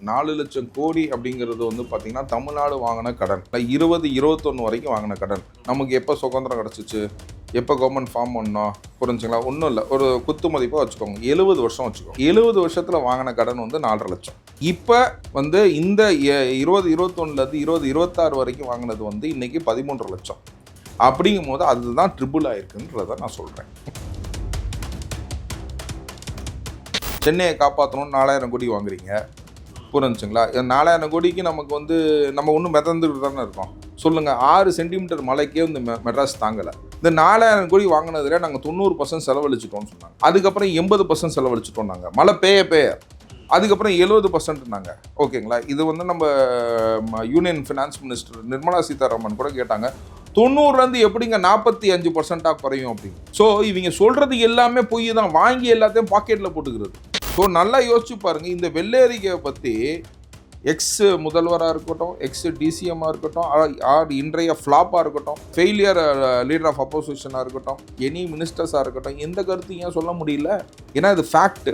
4 லட்சம் கோடி அப்படிங்கிறது வந்து பார்த்தீங்கன்னா தமிழ்நாடு வாங்கின கடன் 2021 வரைக்கும் வாங்கின கடன். நமக்கு எப்போ சுதந்திரம் கிடச்சிச்சு, எப்போ கவர்மெண்ட் ஃபார்ம் பண்ணோம், புரிஞ்சுங்களா? ஒன்றும் இல்லை, ஒரு குத்து மதிப்பாக வச்சுக்கோங்க, 70 வருஷம் வச்சுக்கோங்க. 70 வருஷத்தில் வாங்கின கடன் வந்து 4.5 லட்சம். இப்போ வந்து இந்த 2021லேருந்து 2026 வரைக்கும் வாங்கினது வந்து இன்னைக்கு 13 லட்சம். அப்படிங்கும் போது அதுதான் ட்ரிபிள் ஆயிருக்குன்றதை நான் சொல்கிறேன். சென்னையை காப்பாற்றணும்னு 4000 கோடி வாங்குறீங்க, புரிஞ்சுங்களா? 4000 கோடிக்கு நமக்கு வந்து நம்ம ஒன்றும் மிதந்துட்டு தானே இருக்கோம். சொல்லுங்கள், 6 சென்டிமீட்டர் மழைக்கே வந்து மெட்ராஸ் தாங்கலை. இந்த 4000 கோடி வாங்கினதில் நாங்கள் 90% செலவழிச்சிட்டோம்னு சொன்னாங்க. அதுக்கப்புறம் 80% செலவழிச்சிட்டோம் நாங்கள், மழை பெய்ய. அதுக்கப்புறம் 70%னாங்க. ஓகேங்களா? இது வந்து நம்ம union finance minister Nirmala Sitharaman கூட கேட்டாங்க, 90லேருந்து எப்படிங்க 45% குறையும் அப்படின்னு. ஸோ இவங்க சொல்கிறது எல்லாமே பொய் தான், வாங்கி எல்லாத்தையும் பாக்கெட்டில் போட்டுக்கிறது. ஸோ நல்லா யோசிச்சு பாருங்கள், இந்த வெள்ளேரிக்கையை பற்றி எக்ஸ் முதல்வராக இருக்கட்டும், எக்ஸ் டிசிஎம்மாக இருக்கட்டும், ஆர் இன்றைய ஃப்ளாப்பாக இருக்கட்டும், ஃபெயிலியர் லீடர் ஆஃப் அப்போசிஷனாக இருக்கட்டும், எனி மினிஸ்டர்ஸாக இருக்கட்டும், எந்த கருத்து ஏன் சொல்ல முடியல? ஏன்னா இது ஃபேக்ட்டு.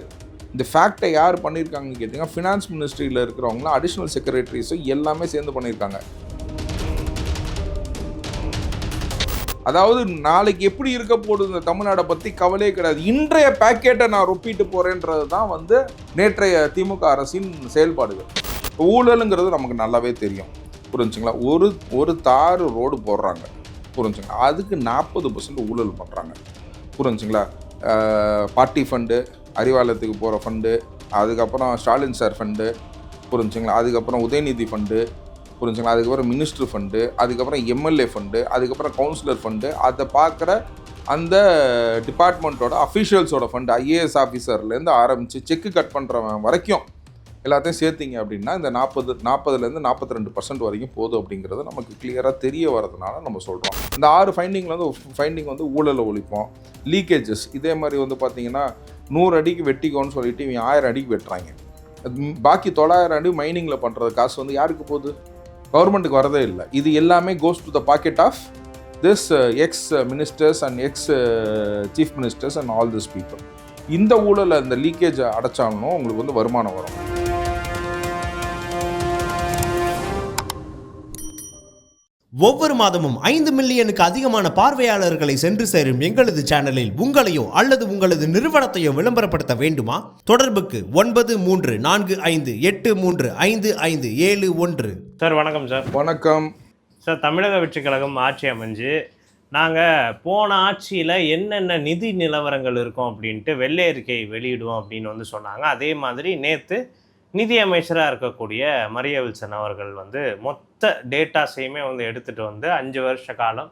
இந்த ஃபேக்டை யார் பண்ணியிருக்காங்கன்னு கேட்டிங்கன்னா, ஃபினான்ஸ் மினிஸ்ட்ரியில் இருக்கிறவங்களாம் அடிஷ்னல் செக்ரட்டரிஸும் எல்லாமே சேர்ந்து பண்ணியிருக்காங்க. அதாவது நாளைக்கு எப்படி இருக்க போகுது இந்த தமிழ்நாடை பற்றி கவலையே கிடையாது. இன்றைய பேக்கெட்டை நான் ரொப்பிட்டு போகிறேன்றது தான் வந்து நேற்றைய திமுக அரசின் செயல்பாடுகள். ஊழலுங்கிறது நமக்கு நல்லாவே தெரியும், புரிஞ்சுங்களா? ஒரு தார் ரோடு போடுறாங்க, புரிஞ்சுங்களா? அதுக்கு 40% ஊழல் பண்ணுறாங்க, புரிஞ்சுங்களா? பார்ட்டி ஃபண்டு, அறிவாலயத்துக்கு போகிற ஃபண்டு, அதுக்கப்புறம் ஸ்டாலின் சார் ஃபண்டு, புரிஞ்சுங்களா? அதுக்கப்புறம் உதயநிதி ஃபண்டு, புரிஞ்சுங்களா? அதுக்கப்புறம் மினிஸ்டர் ஃபண்டு, அதுக்கப்புறம் எம்எல்ஏ ஃபண்டு, அதுக்கப்புறம் கவுன்சிலர் ஃபண்டு, அதை பார்க்குற அந்த டிபார்ட்மெண்ட்டோட அஃபீஷியல்ஸோட ஃபண்டு, ஐஏஎஸ் ஆஃபீஸர்லேருந்து ஆரம்பித்து செக்கு கட் பண்ணுறவன் வரைக்கும் எல்லாத்தையும் சேர்த்திங்க அப்படின்னா இந்த 40லேருந்து 42% வரைக்கும் போதும் அப்படிங்கிறது நமக்கு கிளியராக தெரிய வரதுனால நம்ம சொல்கிறோம். இந்த 6 ஃபைண்டிங் வந்து ஊழலை ஒழிப்போம். லீக்கேஜஸ் இதே மாதிரி வந்து பார்த்திங்கன்னா 100 அடிக்கு வெட்டிக்கோன்னு சொல்லிட்டு இவங்க 1000 அடிக்கு வெட்டுறாங்க. பாக்கி 900 அடி மைனிங்கில் பண்ணுறது காசு வந்து யாருக்கு போகுது? கவர்மெண்ட்டுக்கு வரதே இல்லை. இது எல்லாமே goes to the pocket of this ex ministers and ex chief ministers and all this people. இந்த ஊழலை இந்த லீக்கேஜை அடைச்சாலும் உங்களுக்கு வந்து வருமானம் வரும். ஒவ்வொரு மாதமும் 5 மில்லியனுக்கு அதிகமான பார்வையாளர்களை சென்று சேரும் எங்களது சேனலில் உங்களையோ அல்லது உங்களது நிறுவனத்தையோ விளம்பரப்படுத்த வேண்டுமா? தொடர்புக்கு 9348355571. சார் வணக்கம் சார். வணக்கம் சார். தமிழக வெற்றிக் கழகம் ஆட்சி அமைஞ்சு நாங்கள் போன ஆட்சியில் என்னென்ன நிதி நிலவரங்கள் இருக்கும் அப்படின்ட்டு வெள்ளை அறிக்கை வெளியிடுவோம் அப்படின்னு வந்து சொன்னாங்க. அதே மாதிரி நேற்று நிதி அமைச்சராக இருக்கக்கூடிய மரிய வில்சன் அவர்கள் வந்து மொத்த டேட்டாஸையுமே வந்து எடுத்துகிட்டு வந்து 5 வருஷ காலம்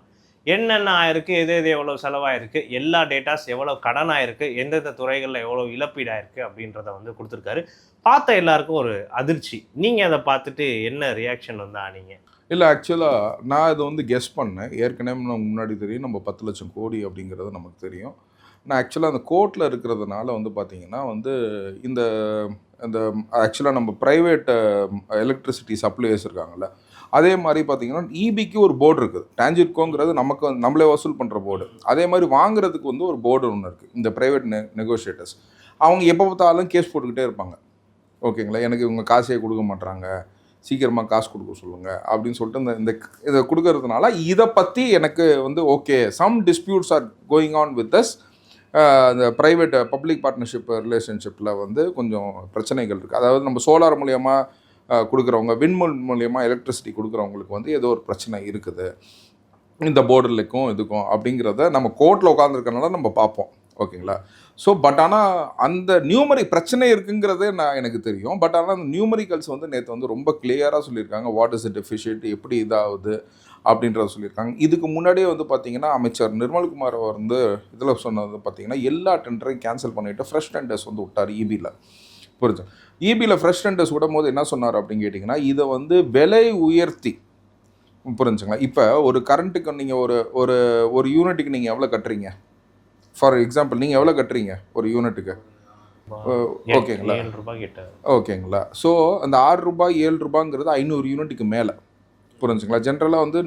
என்னென்ன ஆயிருக்கு, எது எவ்வளோ செலவாயிருக்கு, எல்லா டேட்டாஸ் எவ்வளோ கடன் ஆயிருக்கு, எந்தெந்த துறைகளில் எவ்வளோ இழப்பீடாயிருக்கு அப்படின்றத வந்து கொடுத்துருக்காரு. பார்த்த எல்லாருக்கும் ஒரு அதிர்ச்சி. நீங்கள் அதை பார்த்துட்டு என்ன ரியாக்ஷன் வந்து ஆனீங்க? இல்லை, ஆக்சுவலாக நான் இதை வந்து கெஸ் பண்ணேன். ஏற்கனவே நமக்கு முன்னாடி தெரியும், நம்ம 10 லட்சம் கோடி அப்படிங்கிறது நமக்கு தெரியும். நான் ஆக்சுவலாக அந்த கோர்ட்டில் இருக்கிறதுனால வந்து பார்த்திங்கன்னா வந்து இந்த ஆக்சுவலாக நம்ம ப்ரைவேட் எலக்ட்ரிசிட்டி சப்ளையர்ஸ் இருக்காங்கல்ல, அதே மாதிரி பார்த்திங்கன்னா இபிக்கு ஒரு போர்டு இருக்குது. டான்ஜிட்கோங்கிறது நம்மளே வசூல் பண்ணுற போர்டு. அதே மாதிரி வாங்குறதுக்கு வந்து ஒரு போர்டு ஒன்று இருக்குது. இந்த ப்ரைவேட் நெகோஷியேட்டர்ஸ் அவங்க எப்போ பார்த்தாலும் கேஸ் போட்டுக்கிட்டே இருப்பாங்க. ஓகேங்களா? எனக்கு இவங்க காசே கொடுக்க மாட்றாங்க, சீக்கிரமாக காசு கொடுக்க சொல்லுங்கள் அப்படின்னு சொல்லிட்டு இந்த இதை கொடுக்கறதுனால இதை பற்றி எனக்கு வந்து okay, some disputes are going on with this இந்த ப்ரைவேட் பப்ளிக் பார்ட்னர்ஷிப் ரிலேஷன்ஷிப்பில் வந்து கொஞ்சம் பிரச்சனைகள் இருக்குது. அதாவது நம்ம சோலார் மூலியமாக கொடுக்குறவங்க, விண்மில் மூலியமாக எலக்ட்ரிசிட்டி கொடுக்குறவங்களுக்கு வந்து ஏதோ ஒரு பிரச்சனை இருக்குது இந்த போர்டுக்கும் இதுக்கும் அப்படிங்கிறத நம்ம கோர்ட்டில் உட்காந்துருக்கனால நம்ம பார்ப்போம். ஓகேங்களா? ஸோ பட் ஆனால் அந்த பிரச்சனை இருக்குங்கிறதே எனக்கு தெரியும். பட் ஆனால் அந்த நியூமரிக்கல்ஸ் வந்து நேற்று வந்து ரொம்ப கிளியராக சொல்லியிருக்காங்க. வாட் இஸ் இட் டெஃபிஷியன்ட், எப்படி இதாகுது அப்படின்றத சொல்லியிருக்காங்க. இதுக்கு முன்னாடியே வந்து பார்த்திங்கன்னா அமைச்சர் நிர்மல்குமார் வந்து இதில் சொன்னது பார்த்திங்கன்னா எல்லா டெண்டரையும் கேன்சல் பண்ணிவிட்டு ஃப்ரெஷ் டெண்டர்ஸ் வந்து விட்டார் இபியில். புரிஞ்சு, இபியில் ஃப்ரெஷ் டெண்டர்ஸ் விடும் போது என்ன சொன்னார் அப்படின்னு கேட்டிங்கன்னா, இதை வந்து விலை உயர்த்தி, புரிஞ்சுங்களா? இப்போ ஒரு கரண்ட்டுக்கு நீங்கள் ஒரு யூனிட்டுக்கு நீங்கள் எவ்வளோ கட்டுறீங்க? ஃபார் எக்ஸாம்பிள் நீங்கள் எவ்வளோ கட்டுறீங்க ஒரு யூனிட்டுக்கு? ஓகேங்களா? ஓகேங்களா? ஸோ அந்த 6 ரூபாய் 7 ரூபாங்கிறது 500 யூனிட்டுக்கு மேலே, புரிஞ்சுங்களா? ஜென்ரலாக வந்து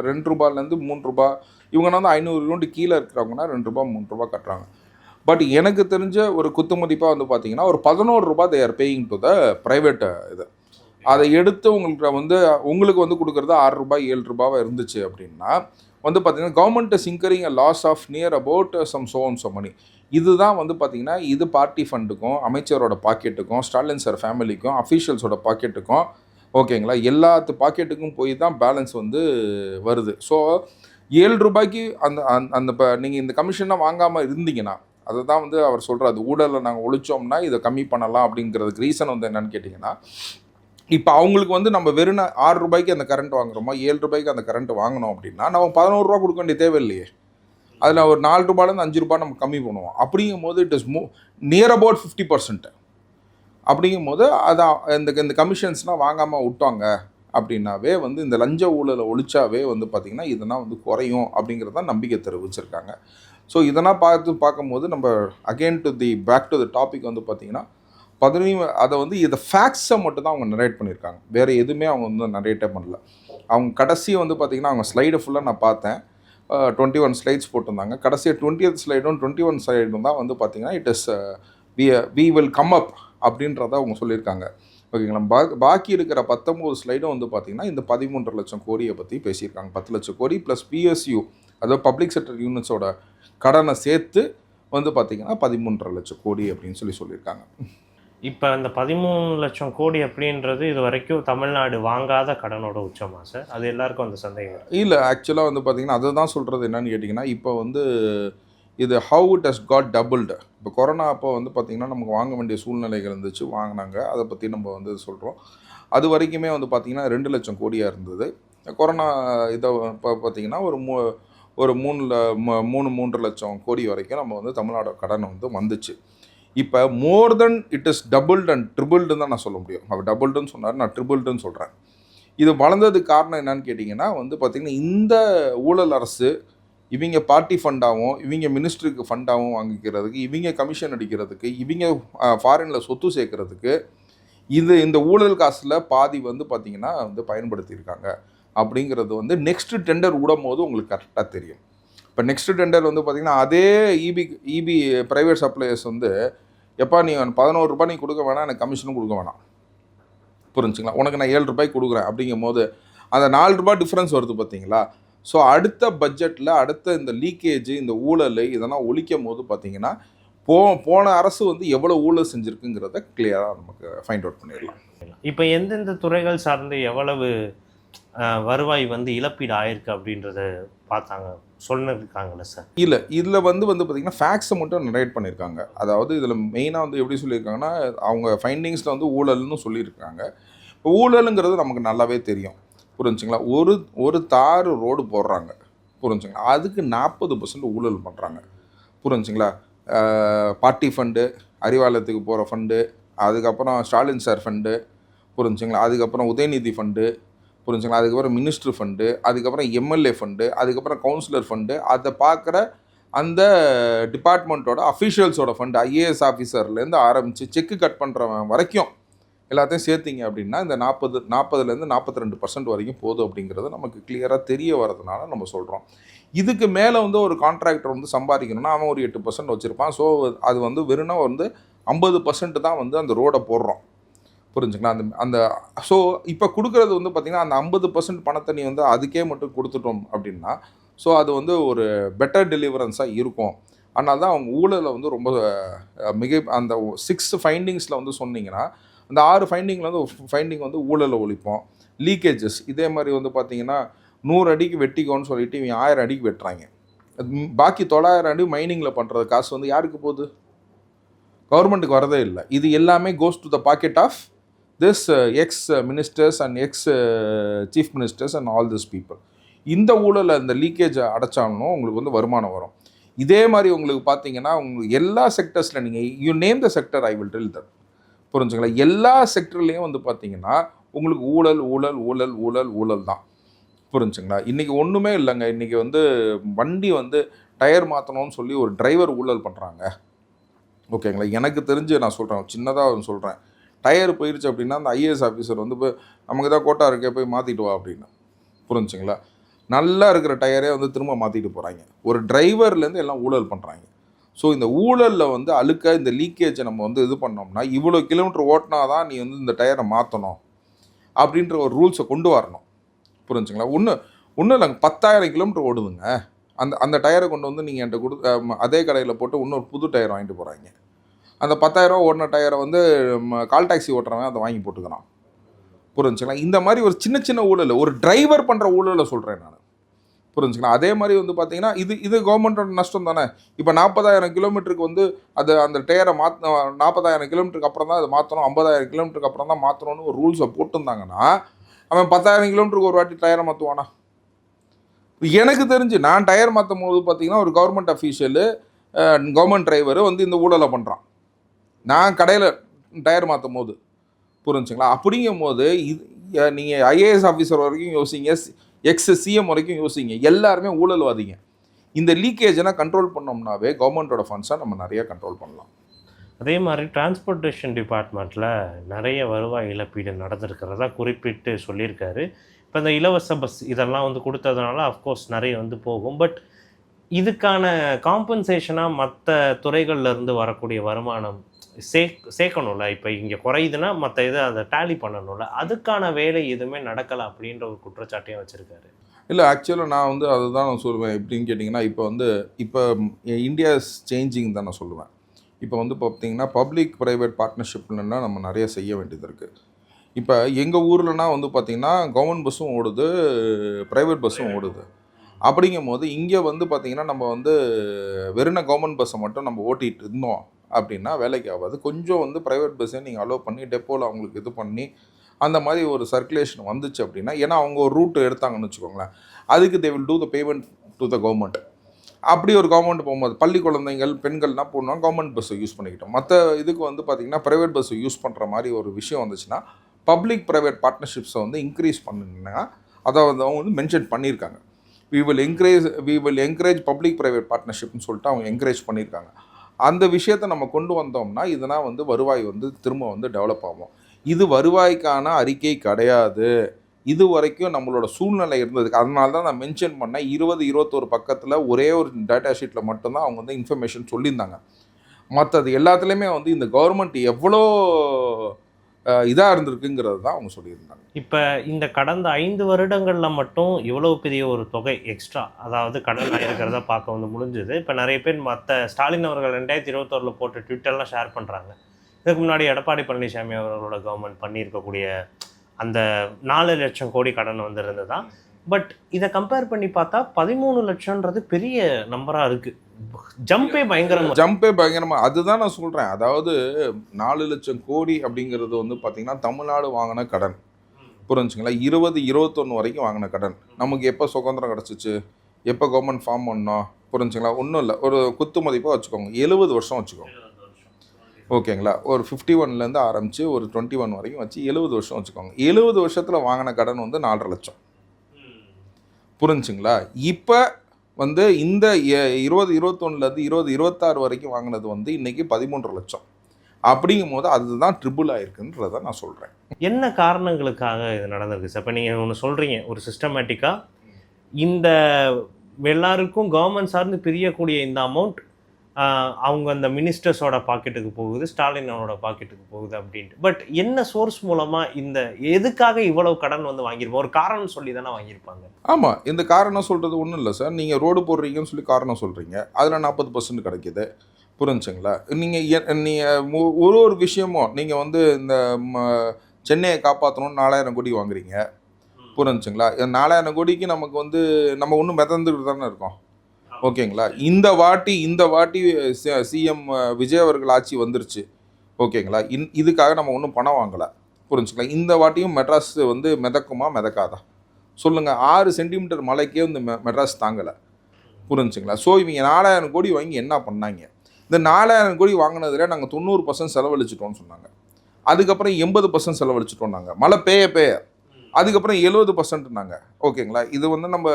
2 ரூபாயிலேருந்து 3 ரூபா, இவங்கன்னா வந்து 500 யூனிட் கீழே இருக்கிறவங்கன்னா 2 ரூபா 3 ரூபா கட்டுறாங்க. பட் எனக்கு தெரிஞ்ச ஒரு குத்துமதிப்பாக வந்து பார்த்தீங்கன்னா ஒரு 11 ரூபாய் they are paying to the private இது. அதை எடுத்து உங்களுக்கு வந்து கொடுக்குறது 6 ரூபாய் 7 ரூபாவாக இருந்துச்சு அப்படின்னா வந்து பார்த்தீங்கன்னா government is incurring a loss of near about some money. இதுதான் வந்து பார்த்தீங்கன்னா இது பார்ட்டி ஃபண்டுக்கும், அமைச்சரோட பாக்கெட்டுக்கும், ஸ்டாலின் சார் ஃபேமிலிக்கும், அஃபீஷியல்ஸோட பாக்கெட்டுக்கும், ஓகேங்களா, எல்லாத்து பாக்கெட்டுக்கும் போய் தான் பேலன்ஸ் வந்து வருது. ஸோ 7 ரூபாய்க்கு அந்த அந்த இப்போ நீங்கள் இந்த கமிஷனை வாங்காமல் இருந்தீங்கன்னா, அதை தான் வந்து அவர் சொல்கிறார், ஊழலை நாங்கள் ஒழிச்சோம்னா இதை கம்மி பண்ணலாம் அப்படிங்கிறதுக்கு ரீசன் வந்து என்னன்னு கேட்டிங்கன்னா, இப்போ அவங்களுக்கு வந்து நம்ம வெறும் 6 ரூபாய்க்கு அந்த கரண்ட் வாங்குறோமா, 7 ரூபாய்க்கு அந்த கரண்ட் வாங்கினோம் அப்படின்னா நம்ம 11 ரூபா கொடுக்க வேண்டிய தேவையில்லையே. அதில் ஒரு 4 ரூபாயிலேருந்து 5 ரூபாய் நம்ம கம்மி பண்ணுவோம். அப்படிங்கும் போது இட் இஸ் நியர் அபவுட் 50%. அப்படிங்கும் போது அதை இந்த கமிஷன்ஸ்லாம் வாங்காமல் விட்டாங்க அப்படின்னாவே வந்து இந்த லஞ்ச ஊழலை ஒழிச்சாவே வந்து பார்த்திங்கன்னா இதெல்லாம் வந்து குறையும் அப்படிங்கிறத நம்பிக்கை தெரிவிச்சிருக்காங்க. ஸோ இதெல்லாம் பார்க்கும்போது நம்ம again back to the topic வந்து பார்த்திங்கன்னா அதை வந்து இதை ஃபேக்ட்ஸை மட்டும் தான் அவங்க நரேட் பண்ணியிருக்காங்க. வேறு எதுவுமே அவங்க வந்து நரேட்டே பண்ணல. அவங்க கடைசியை வந்து பார்த்திங்கன்னா அவங்க ஸ்லைடை ஃபுல்லாக நான் பார்த்தேன், 21 ஸ்லைட்ஸ் போட்டிருந்தாங்க. கடைசியாக 20th ஸ்லைடும் 21 ஸ்லைடும் தான் வந்து பார்த்திங்கன்னா it is we will come up அப்படின்றத அவங்க சொல்லியிருக்காங்க. ஓகேங்களா. பாக்கி இருக்கிற 19 ஸ்லைடும் வந்து பார்த்திங்கன்னா இந்த 13.5 லட்சம் கோடியை பற்றி பேசியிருக்காங்க. 10 லட்சம் கோடி ப்ளஸ் PSU, அதாவது பப்ளிக் செக்டர் யூனிட்ஸோட கடனை சேர்த்து வந்து பார்த்திங்கன்னா 13.5 லட்சம் கோடி அப்படின்னு சொல்லியிருக்காங்க. இப்போ அந்த 13 லட்சம் கோடி அப்படின்றது இது வரைக்கும் தமிழ்நாடு வாங்காத கடனோட உச்சமா சார்? அது எல்லாருக்கும் அந்த சந்தேகம் இல்லை. ஆக்சுவலாக வந்து பார்த்திங்கன்னா அதை தான் சொல்கிறது. என்னன்னு கேட்டிங்கன்னா இப்போ வந்து இது how it has got doubled. இப்போ கொரோனா அப்போ வந்து பார்த்திங்கன்னா நமக்கு வாங்க வேண்டிய சூழ்நிலைகள் இருந்துச்சு, வாங்கினாங்க. அதை பற்றி நம்ம வந்து சொல்கிறோம். அது வரைக்குமே வந்து பார்த்திங்கன்னா 2 லட்சம் கோடியாக இருந்தது. கொரோனா இதை இப்போ பார்த்திங்கன்னா ஒரு 3 லட்சம் கோடி வரைக்கும் நம்ம வந்து தமிழ்நாடு கடன் வந்து வந்துச்சு. இப்போ more then it is doubled and ட்ரிபிள்டுன்னு தான் நான் சொல்ல முடியும். அவர் டபுள்டுன்னு சொன்னார், நான் ட்ரிபிள்டுன்னு சொல்கிறேன். இது வளர்ந்ததுக்கு காரணம் என்னன்னு கேட்டிங்கன்னா வந்து பார்த்திங்கன்னா இந்த ஊழல் அரசு இவங்க பார்ட்டி ஃபண்டாகவும் இவங்க மினிஸ்ட்ரிக்கு ஃபண்டாகவும் வாங்கிக்கிறதுக்கு, இவங்க கமிஷன் அடிக்கிறதுக்கு, இவங்க ஃபாரினில் சொத்து சேர்க்கறதுக்கு இந்த ஊழல் காசில் பாதி வந்து பார்த்திங்கன்னா வந்து பயன்படுத்தியிருக்காங்க அப்படிங்கிறது வந்து நெக்ஸ்ட்டு டெண்டர் விடும் போது உங்களுக்கு கரெக்டாக தெரியும். இப்போ நெக்ஸ்ட்டு டெண்டர் வந்து பார்த்திங்கன்னா அதே இபி ப்ரைவேட் சப்ளையர்ஸ் வந்து எப்பா நீ 11 ரூபாய் நீ கொடுக்க வேணாம், எனக்கு கமிஷனும் கொடுக்க வேணாம், புரிஞ்சுங்களா, உனக்கு நான் 7 ரூபாய்க்கு கொடுக்குறேன் அப்படிங்கும் போது அந்த 4 ரூபாய் டிஃப்ரென்ஸ் வருது பார்த்தீங்களா. ஸோ அடுத்த பட்ஜெட்டில் அடுத்த இந்த லீக்கேஜ், இந்த ஊழல் இதெல்லாம் ஒழிக்கும் போது பார்த்திங்கன்னா போன அரசு வந்து எவ்வளோ ஊழல் செஞ்சுருக்குங்கிறத கிளியராக நமக்கு ஃபைண்ட் அவுட் பண்ணிடலாம். இப்போ எந்தெந்த துறைகள் சார்ந்து எவ்வளவு வருவாய் வந்து இழப்பீடு ஆயிருக்கு அப்படின்றத பார்த்தாங்க சொல்லிருக்காங்கல்ல சார்? இல்லை, இதில் வந்து பார்த்திங்கன்னா ஃபேக்ட்ஸை மட்டும் நரேட் பண்ணியிருக்காங்க. அதாவது இதில் மெயினாக வந்து எப்படி சொல்லியிருக்காங்கன்னா அவங்க ஃபைண்டிங்ஸில் வந்து ஊழல்னு சொல்லியிருக்காங்க. இப்போ ஊழலுங்கிறது நமக்கு நல்லாவே தெரியும், புரிஞ்சுங்களா. ஒரு தார் ரோடு போடுறாங்க, புரிஞ்சுங்களா, அதுக்கு 40% ஊழல் பண்ணுறாங்க, புரிஞ்சுங்களா. பார்ட்டி ஃபண்டு, அறிவாலயத்துக்கு போகிற ஃபண்டு, அதுக்கப்புறம் ஸ்டாலின் சார் ஃபண்டு, புரிஞ்சுங்களா, அதுக்கப்புறம் உதயநிதி ஃபண்டு, புரிஞ்சுங்களா, அதுக்கப்புறம் மினிஸ்ட்ரு ஃபண்டு, அதுக்கப்புறம் MLA ஃபண்டு, அதுக்கப்புறம் கவுன்சிலர் ஃபண்டு, அதை பார்க்குற அந்த டிபார்ட்மெண்ட்டோட அஃபீஷியல்ஸோட ஃபண்டு, IAS ஆஃபீஸர்லேருந்து ஆரம்பித்து செக்கு கட் பண்ணுறவன் வரைக்கும் எல்லாத்தையும் சேர்த்திங்க அப்படின்னா இந்த 40% 42% வரைக்கும் போதும் அப்படிங்கிறது நமக்கு கிளியராக தெரிய வரதுனால நம்ம சொல்கிறோம். இதுக்கு மேலே வந்து ஒரு கான்ட்ராக்டர் வந்து சம்பாதிக்கணும்னா அவன் ஒரு 8% வச்சுருப்பான். ஸோ அது வந்து வெறும்னா வந்து 50% தான் வந்து அந்த ரோடை போடுறோம், புரிஞ்சுங்களா. அந்த ஸோ இப்போ கொடுக்குறது வந்து பார்த்திங்கன்னா அந்த 50% பணத்தை நீ வந்து அதுக்கே மட்டும் கொடுத்துட்டோம் அப்படின்னா ஸோ அது வந்து ஒரு பெட்டர் டெலிவரன்ஸாக இருக்கும். அதனால தான் அவங்க ஊழலை வந்து ரொம்ப அந்த 6 ஃபைண்டிங்ஸில் வந்து சொன்னீங்கன்னா அந்த 6 ஃபைண்டிங்கில் வந்து ஃபைண்டிங் வந்து ஊழலை ஒழிப்போம். லீக்கேஜஸ் இதே மாதிரி வந்து பார்த்திங்கன்னா 100 அடிக்கு வெட்டிக்கோன்னு சொல்லிட்டு இவங்க 1000 அடிக்கு வெட்டுறாங்க. பாக்கி 900 அடி மைனிங்கில் பண்ணுறது காசு வந்து யாருக்கு போகுது? கவர்மெண்ட்டுக்கு வரதே இல்லை. இது எல்லாமே goes to the pocket of this ex ministers and ex chief ministers and all this people. இந்த ஊழலை இந்த லீக்கேஜை அடைச்சாலும் உங்களுக்கு வந்து வருமானம் வரும். இதே மாதிரி உங்களுக்கு பார்த்தீங்கன்னா உங்களுக்கு எல்லா செக்டர்ஸில் நீங்கள் you name the sector I will tell that, புரிஞ்சுங்களா. எல்லா செக்டர்லேயும் வந்து பார்த்தீங்கன்னா உங்களுக்கு ஊழல் ஊழல் ஊழல் ஊழல் ஊழல் தான், புரிஞ்சுங்களா. இன்றைக்கி ஒன்றுமே இல்லைங்க. இன்றைக்கி வந்து வண்டி வந்து டயர் மாற்றணும்னு சொல்லி ஒரு டிரைவர் ஊழல் பண்ணுறாங்க, ஓகேங்களா. எனக்கு தெரிஞ்சு நான் சொல்கிறேன், சின்னதாக சொல்கிறேன், டயர் போயிடுச்சு அப்படின்னா அந்த IAS ஆஃபீஸர் வந்து போய் நமக்கு தான் கோட்டா இருக்கே போய் மாற்றிட்டு வா அப்படின்னு, புரிஞ்சுங்களா. நல்லா இருக்கிற டயரே வந்து திரும்ப மாற்றிட்டு போகிறாங்க. ஒரு டிரைவர்லேருந்து எல்லாம் ஊழல் பண்ணுறாங்க. ஸோ இந்த ஊழலில் வந்து அழுக்க இந்த லீக்கேஜை நம்ம வந்து இது பண்ணோம்னா இவ்வளோ கிலோமீட்டர் ஓட்டினா தான் நீ வந்து இந்த டயரை மாற்றணும் அப்படின்ற ஒரு ரூல்ஸை கொண்டு வரணும். புரிஞ்சுங்களா? ஒன்றும் இல்லைங்க, 10,000 கிலோமீட்டர் ஓடுதுங்க. அந்த டயரை கொண்டு வந்து நீங்கள் என்கிட்ட அதே கடையில் போட்டு இன்னொரு புது டயர் வாங்கிட்டு போகிறாங்க. அந்த 10,000 ஓடின டயரை வந்து கால் டாக்ஸி ஓட்டுறவன் அதை வாங்கி போட்டுக்கிறான். புரிஞ்சுங்களா? இந்த மாதிரி ஒரு சின்ன சின்ன ஊழல், ஒரு டிரைவர் பண்ணுற ஊழலை சொல்கிறேன் நான். புரிஞ்சுங்களா? அதே மாதிரி வந்து பார்த்தீங்கன்னா இது கவர்மெண்ட்டோட நஷ்டம் தானே. இப்போ 40,000 கிலோமீட்டருக்கு வந்து அந்த டயரை 40,000 கிலோமீட்டருக்கு அப்புறம் தான் அதை மாற்றணும், 50,000 கிலோமீட்டருக்கு அப்புறம் தான் மாற்றணும்னு ஒரு ரூல்ஸை போட்டிருந்தாங்கன்னா அவன் 10,000 கிலோமீட்டருக்கு ஒரு வாட்டி டயரை மாற்றுவானா? எனக்கு தெரிஞ்சு நான் டயர் மாற்றும் போது பார்த்தீங்கன்னா ஒரு கவர்மெண்ட் அஃபீஷியலு, கவர்மெண்ட் டிரைவரு வந்து இந்த ஊழலை பண்ணுறான் நான் கடையில் டயர் மாற்றும் போது. புரிஞ்சுங்களா? அப்படிங்கும் போது நீங்கள் ஐஏஎஸ் ஆஃபீஸர் வரைக்கும் யோசிங்க, சிஎம் வரைக்கும் யோசிங்க, எல்லாருமே ஊழல்வாதிங்க. இந்த லீக்கேஜெல்லாம் கண்ட்ரோல் பண்ணோம்னாவே கவர்மெண்ட்டோட ஃபண்ட்ஸை நம்ம நிறைய கண்ட்ரோல் பண்ணலாம். அதே மாதிரி டிரான்ஸ்போர்ட்டேஷன் டிபார்ட்மெண்ட்டில் நிறைய வருவாய் இழப்பீடு நடந்திருக்கிறதா குறிப்பிட்டு சொல்லியிருக்காரு. இப்போ இந்த இலவச பஸ் இதெல்லாம் வந்து கொடுத்ததுனால அஃப்கோர்ஸ் நிறைய வந்து போகும். பட் இதுக்கான காம்பன்சேஷனாக மற்ற துறைகள்லேருந்து வரக்கூடிய வருமானம் சேர்க்கணும்ல. இப்போ இங்கே குறையுதுன்னா மற்ற இதை அதை டேலி பண்ணணும்ல, அதுக்கான வேலை எதுவுமே நடக்கலை அப்படின்ற ஒரு குற்றச்சாட்டையும் வச்சுருக்காரு. இல்லை, ஆக்சுவலாக நான் வந்து அதுதான் நான் சொல்லுவேன். எப்படின்னு கேட்டிங்கன்னா இப்போ இந்தியா இஸ் சேஞ்சிங் தான் நான் சொல்லுவேன். இப்போ வந்து பார்த்தீங்கன்னா பப்ளிக் ப்ரைவேட் பார்ட்னர்ஷிப்லன்னா நம்ம நிறைய செய்ய வேண்டியது இருக்குது. இப்போ எங்கள் ஊர்லனா வந்து பார்த்திங்கன்னா கவர்மெண்ட் பஸ்ஸும் ஓடுது, ப்ரைவேட் பஸ்ஸும் ஓடுது. அப்படிங்கும் போது இங்கே வந்து பார்த்திங்கன்னா நம்ம வந்து வெறும் கவர்மெண்ட் பஸ்ஸை மட்டும் நம்ம ஓட்டிகிட்டு இருந்தோம் அப்படின்னா வேலைக்கு ஆகாது. கொஞ்சம் வந்து ப்ரைவேட் பஸ்ஸை நீங்கள் அலோவ் பண்ணி டெப்போவில் அவங்களுக்கு இது பண்ணி அந்த மாதிரி ஒரு சர்க்குலேஷன் வந்துச்சு அப்படின்னா, ஏன்னா அவங்க ஒரு ரூட்டு எடுத்தாங்கன்னு வச்சுக்கோங்களேன், அதுக்கு they will do the payment to the government. அப்படி ஒரு கவர்மெண்ட் போகும்போது பள்ளி குழந்தைகள் பெண்கள்லாம் போடணும் கவர்மெண்ட் பஸ்ஸை யூஸ் பண்ணிக்கிட்டோம். மற்ற இதுக்கு வந்து பார்த்திங்கன்னா ப்ரைவேட் பஸ்ஸை யூஸ் பண்ணுற மாதிரி ஒரு விஷயம் வந்துச்சுன்னா பப்ளிக் ப்ரைவேட் பார்ட்னர்ஷிப்ஸை வந்து இன்க்ரீஸ் பண்ணுன்னா அதை வந்து அவங்க வந்து மென்ஷன் பண்ணியிருக்காங்க. We will encourage public private பார்ட்னர்ஷிப்னு சொல்லிட்டு அவங்க என்கரேஜ் பண்ணியிருக்காங்க. அந்த விஷயத்தை நம்ம கொண்டு வந்தோம்னா இதனால் வந்து வருவாய் வந்து திரும்ப வந்து டெவலப் ஆகும். இது வருவாய்க்கான அறிக்கை கிடையாது. இது வரைக்கும் நம்மளோட சூழ்நிலை இருந்ததுக்கு அதனால தான் நான் மென்ஷன் பண்ணேன். 21 பக்கத்தில் ஒரே ஒரு டேட்டா ஷீட்டில் மட்டும்தான் அவங்க வந்து இன்ஃபர்மேஷன் சொல்லியிருந்தாங்க. மற்றது எல்லாத்துலேயுமே வந்து இந்த கவர்மெண்ட் எவ்வளோ இதாக இருந்திருக்குங்கிறது தான் அவங்க சொல்லியிருந்தாங்க. இப்போ இந்த கடந்த 5 வருடங்களில் மட்டும் இவ்வளோ பெரிய ஒரு தொகை எக்ஸ்ட்ரா, அதாவது கடன் ஆகிருக்கிறத பார்க்க வந்து முடிஞ்சுது. இப்போ நிறைய பேர் மற்ற ஸ்டாலின் அவர்கள் 2021 போட்ட ட்விட்டர்லாம் ஷேர் பண்ணுறாங்க. இதுக்கு முன்னாடி எடப்பாடி பழனிசாமி அவர்களோட கவர்மெண்ட் பண்ணியிருக்கக்கூடிய அந்த 4 லட்சம் கோடி கடன் வந்து இருந்ததுதான். பட் இதை கம்பேர் பண்ணி பார்த்தா 13 லட்சம்ன்றது பெரிய நம்பராக இருக்குது. ஜம்பே பயங்கரமாக அதுதான் நான் சொல்கிறேன். அதாவது 4 லட்சம் கோடி அப்படிங்கிறது வந்து பார்த்திங்கன்னா தமிழ்நாடு வாங்கின கடன். புரிஞ்சுங்களா? 2021 வரைக்கும் வாங்கின கடன். நமக்கு எப்போ சுதந்திரம் கிடச்சிச்சு, எப்போ கவர்மெண்ட் ஃபார்ம் பண்ணோம், புரிஞ்சுங்களா? ஒன்றும் இல்லை, ஒரு குத்து மதிப்பாக வச்சுக்கோங்க, 70 வருஷம் வச்சுக்கோங்க. ஓகேங்களா? ஒரு 51லேருந்து ஆரம்பித்து ஒரு 21 வரைக்கும் வச்சு 70 வருஷம் வச்சுக்கோங்க. 70 வருஷத்தில் வாங்கின கடன் வந்து 4.5 லட்சம். புரிஞ்சுங்களா? இப்போ வந்து இந்த 2021லேருந்து 2026 வரைக்கும் வாங்கினது வந்து இன்றைக்கி 13 லட்சம். அப்படிங்கும் போது அதுதான் ட்ரிபிள் ஆகிருக்குன்றதை நான் சொல்கிறேன். என்ன காரணங்களுக்காக இது நடந்திருக்கு சார்? இப்போ நீங்கள் ஒன்று சொல்கிறீங்க, ஒரு சிஸ்டமேட்டிக்காக இந்த எல்லாருக்கும் கவர்மெண்ட் சார்ந்து பிரியக்கூடிய இந்த அமௌண்ட் அவங்க அந்த மினிஸ்டர்ஸோட பாக்கெட்டுக்கு போகுது, ஸ்டாலினோட பாக்கெட்டுக்கு போகுது அப்படின்ட்டு. பட் என்ன சோர்ஸ் மூலமாக இந்த எதுக்காக இவ்வளவு கடன் வந்து வாங்கியிருப்போம்? ஒரு காரணம் சொல்லி தானே வாங்கியிருப்பாங்க. ஆமாம், இந்த காரணம் சொல்கிறது ஒன்றும் இல்லை சார். நீங்கள் ரோடு போடுறீங்கன்னு சொல்லி காரணம் சொல்கிறீங்க, அதில் 40% கிடைக்கிது. புரிஞ்சுங்களா? நீங்கள் ஒரு விஷயமும் நீங்கள் வந்து இந்த சென்னையை காப்பாற்றணும்னு 4000 கோடி வாங்குறீங்க. புரிஞ்சுங்களா? 4000 கோடிக்கு நமக்கு வந்து நம்ம ஒன்றும் மிதந்துக்கிட்டு தானே இருக்கோம். ஓகேங்களா? இந்த வாட்டி சிஎம் விஜய் அவர்கள் ஆட்சி வந்துருச்சு. ஓகேங்களா? இதுக்காக நம்ம ஒன்றும் பணம் வாங்கலை. புரிஞ்சுங்களா? இந்த வாட்டியும் மெட்ராஸ் வந்து மிதக்குமா மிதக்காதா சொல்லுங்கள். 6 சென்டிமீட்டர் மழைக்கே வந்து மெட்ராஸ் தாங்கலை. புரிஞ்சுங்களா? ஸோ இவங்க 4000 கோடி வாங்கி என்ன பண்ணாங்க? இந்த 4000 கோடி வாங்கினதில் நாங்கள் 90% செலவழிச்சிட்டோம்னு சொன்னாங்க. அதுக்கப்புறம் 80% செலவழிச்சிட்டோம் நாங்கள், மழை பெய்ய. அதுக்கப்புறம் 70%னாங்க. ஓகேங்களா? இது வந்து நம்ம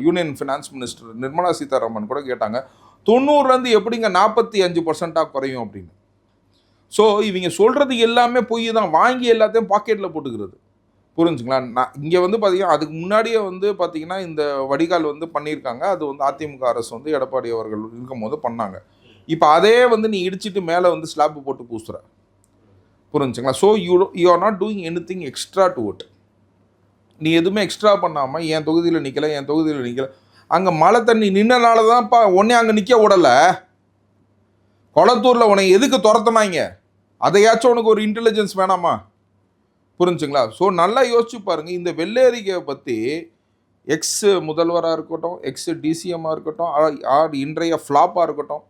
union finance minister Nirmala Sitharaman கூட கேட்டாங்க, 90லேருந்து எப்படிங்க 45% குறையும் அப்படின்னு. ஸோ இவங்க சொல்கிறது எல்லாமே பொய் தான். வாங்கி எல்லாத்தையும் பாக்கெட்டில் போட்டுக்கிறது. புரிஞ்சுங்களா? நான் இங்கே வந்து பார்த்தீங்கன்னா அதுக்கு முன்னாடியே வந்து பார்த்தீங்கன்னா இந்த வடிகால் வந்து பண்ணியிருக்காங்க. அது வந்து அதிமுக அரசு வந்து எடப்பாடி அவர்கள் இருக்கும்போது பண்ணாங்க. இப்போ அதே வந்து நீ இடிச்சிட்டு மேலே வந்து ஸ்லாப் போட்டு பூசுற. புரிஞ்சுங்களா? So you are not doing anything extra to it. நீ எதுவுமே எக்ஸ்ட்ரா பண்ணாமல் என் தொகுதியில் நிற்கல. அங்கே மழை தண்ணி நின்னனால தான்ப்பா உடனே அங்கே நிற்க விடலை. கொளத்தூரில் உன்னை எதுக்கு துரத்துனாங்க? அதையாச்சும் உனக்கு ஒரு இன்டெலிஜென்ஸ் வேணாமா? புரிஞ்சுங்களா? ஸோ நல்லா யோசிச்சு பாருங்கள். இந்த வெள்ளேரிக்கையை பற்றி எக்ஸ் முதல்வராக இருக்கட்டும், எக்ஸ் டிசிஎம்மாக இருக்கட்டும், ஆர் இன்றைய ஃப்ளாப்பாக இருக்கட்டும்,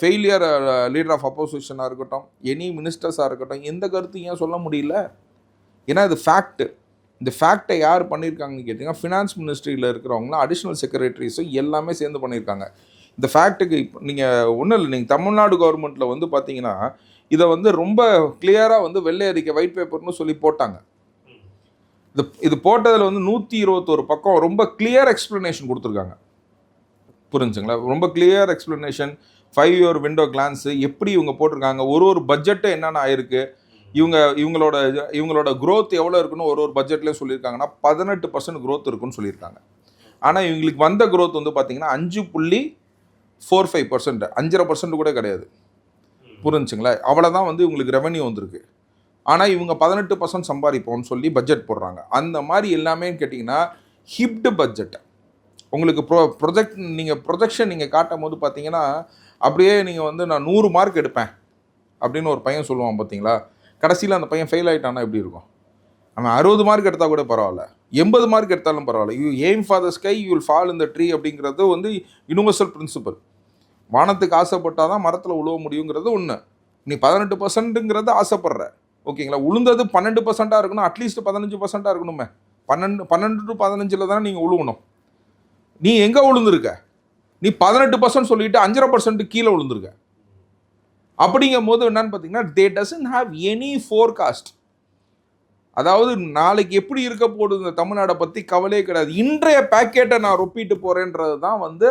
ஃபெயிலியர் லீடர் ஆஃப் அப்போசிஷனாக இருக்கட்டும், எனி மினிஸ்டர்ஸாக இருக்கட்டும், எந்த கருத்து ஏன் சொல்ல முடியல? ஏன்னா இது ஃபேக்ட்டு. இந்த ஃபேக்டை யார் பண்ணியிருக்காங்கன்னு கேட்டிங்கன்னா ஃபினான்ஸ் மினிஸ்ட்ரியில் இருக்கிறவங்களாம் அடிஷ்னல் செக்ரட்டரிஸும் எல்லாமே சேர்ந்து பண்ணியிருக்காங்க. இந்த ஃபேக்ட்டுக்கு இப்போ நீங்கள் ஒன்றும் இல்லை, நீங்கள் தமிழ்நாடு கவர்மெண்ட்டில் வந்து பார்த்தீங்கன்னா இதை வந்து ரொம்ப கிளியராக வந்து வெள்ளை அறிக்கை ஒயிட் பேப்பர்னு சொல்லி போட்டாங்க. இது போட்டதில் வந்து 121 பக்கம் ரொம்ப கிளியர் எக்ஸ்ப்ளனேஷன் கொடுத்துருக்காங்க. புரிஞ்சுங்களா? ரொம்ப clear explanation, 5 year window clans, எப்படி இவங்க போட்டிருக்காங்க, ஒரு பட்ஜெட்டு என்னென்ன ஆயிருக்கு, இவங்களோட க்ரோத் எவ்வளோ இருக்குன்னு ஒரு பட்ஜெட்லேயும் சொல்லியிருக்காங்கன்னா 18% க்ரோத் இருக்குன்னு சொல்லியிருக்காங்க. ஆனால் இவங்களுக்கு வந்த க்ரோத் வந்து பார்த்தீங்கன்னா 5.45%, 5.5% கூட கிடையாது. புரிஞ்சுங்களா? அவ்வளோதான் வந்து இவங்களுக்கு ரெவன்யூ வந்திருக்கு. ஆனால் இவங்க 18% சம்பாதிப்போம்னு சொல்லி பட்ஜெட் போடுறாங்க. அந்த மாதிரி எல்லாமே கேட்டிங்கன்னா ஹிப்டு பட்ஜெட். உங்களுக்கு ப்ரொஜெக்ஷன் நீங்கள் காட்டும் போது பார்த்தீங்கன்னா அப்படியே நீங்கள் வந்து நான் 100 மார்க் எடுப்பேன் அப்படின்னு ஒரு பையன் சொல்லுவான் பார்த்தீங்களா? கடைசியில் அந்த பையன் ஃபெயில் ஆகிட்டானா எப்படி இருக்கும்? அவன் 60 மார்க் எடுத்தால் கூட பரவாயில்ல, 80 மார்க் எடுத்தாலும் பரவாயில்ல. You aim for the sky, you will fall in the tree அப்படிங்கிறது வந்து யூனிவர்சல் பிரின்சிபல். வானத்துக்கு ஆசைப்பட்டால் தான் மரத்தில் உழுவ முடியுங்கிறது ஒன்று. நீ 18%ங்கிறது ஆசைப்படுற, ஓகேங்களா? உளுந்தது 12% இருக்கணும், அட்லீஸ்ட் 15% இருக்கணுமே. 12 to 15 தானே நீங்கள் உழுவணும். நீ எங்கே உளுந்துருக்க? நீ 18% சொல்லிட்டு 5.5% கீழே உளுந்துருக்க. அப்படிங்கும் போது என்னன்னு பார்த்தீங்கன்னா தே டசன்ட் ஹாவ் எனி ஃபோர்காஸ்ட். அதாவது நாளைக்கு எப்படி இருக்க போகுது இந்த தமிழ்நாடை பற்றி கவலையே கிடையாது. இன்றைய பேக்கெட்டை நான் ரொப்பிட்டு போகிறேன்றது தான் வந்து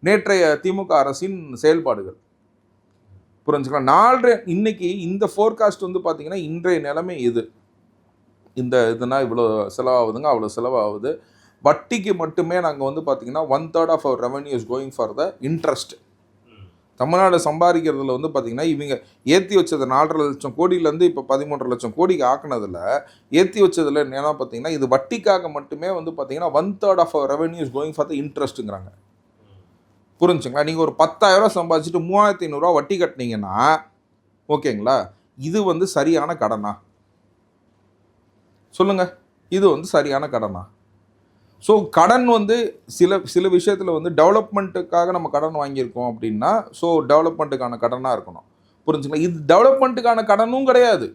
நேற்றைய திமுக அரசின் செயல்பாடுகள். புரிஞ்சுக்கலாம்? இன்னைக்கு இந்த ஃபோர்காஸ்ட் வந்து பார்த்தீங்கன்னா இன்றைய நிலைமை இது. இதுனா இவ்வளோ செலவாகுதுங்க, அவ்வளோ செலவாகுது. வட்டிக்கு மட்டுமே நாங்கள் வந்து பார்த்தீங்கன்னா 1/3 of our revenue is going for the interest. Tamil Nadu சம்பாதிக்கிறதுல வந்து பார்த்தீங்கன்னா இவங்க ஏற்றி வச்சது 4.5 லட்சம் கோடியிலேருந்து இப்போ 13.5 லட்சம் கோடிக்கு ஆக்குனதில் ஏற்றி வச்சதில் என்னென்னா பார்த்தீங்கன்னா இது வட்டிக்காக மட்டுமே வந்து பார்த்தீங்கன்னா 1/3 of our revenue is going for the இன்ட்ரெஸ்ட்டுங்கிறாங்க. புரிஞ்சுங்களா? நீங்கள் ஒரு 10,000 சம்பாதிச்சுட்டு 3,500 வட்டி கட்டினீங்கன்னா ஓகேங்களா, இது வந்து சரியான கடனா? சொல்லுங்கள், இது வந்து சரியான கடனா? ஸோ கடன் வந்து சில விஷயத்தில் வந்து டெவலப்மெண்ட்டுக்காக நம்ம கடன் வாங்கியிருக்கோம் அப்படின்னா ஸோ டெவலப்மெண்ட்டுக்கான கடனாக இருக்கணும். புரிஞ்சுங்களா? இது டெவலப்மெண்ட்டுக்கான கடனும் கிடையாது.